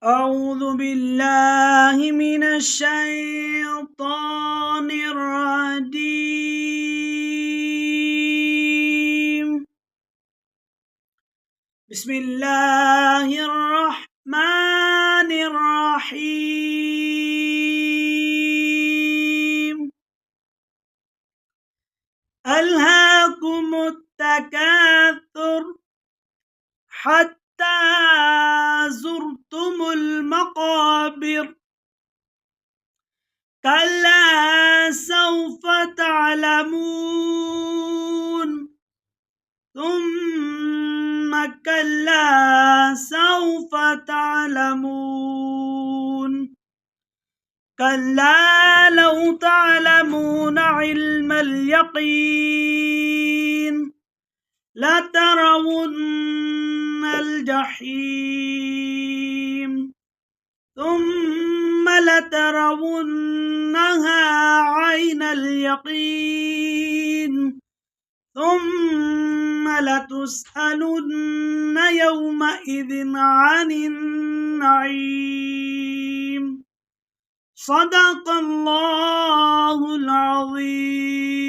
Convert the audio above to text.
أعوذ بالله من الشيطان الرجيم. بسم الله الرحمن الرحيم. ألهاكم التكاثر حتى زرتم المقابر، كلا سوف تعلمون، ثم كلا سوف تعلمون، كلا لو تعلمون علم اليقين لترون الجحيم ثم لترونها عين اليقين ثم لتسألن يومئذ عن النعيم. صدق الله العظيم.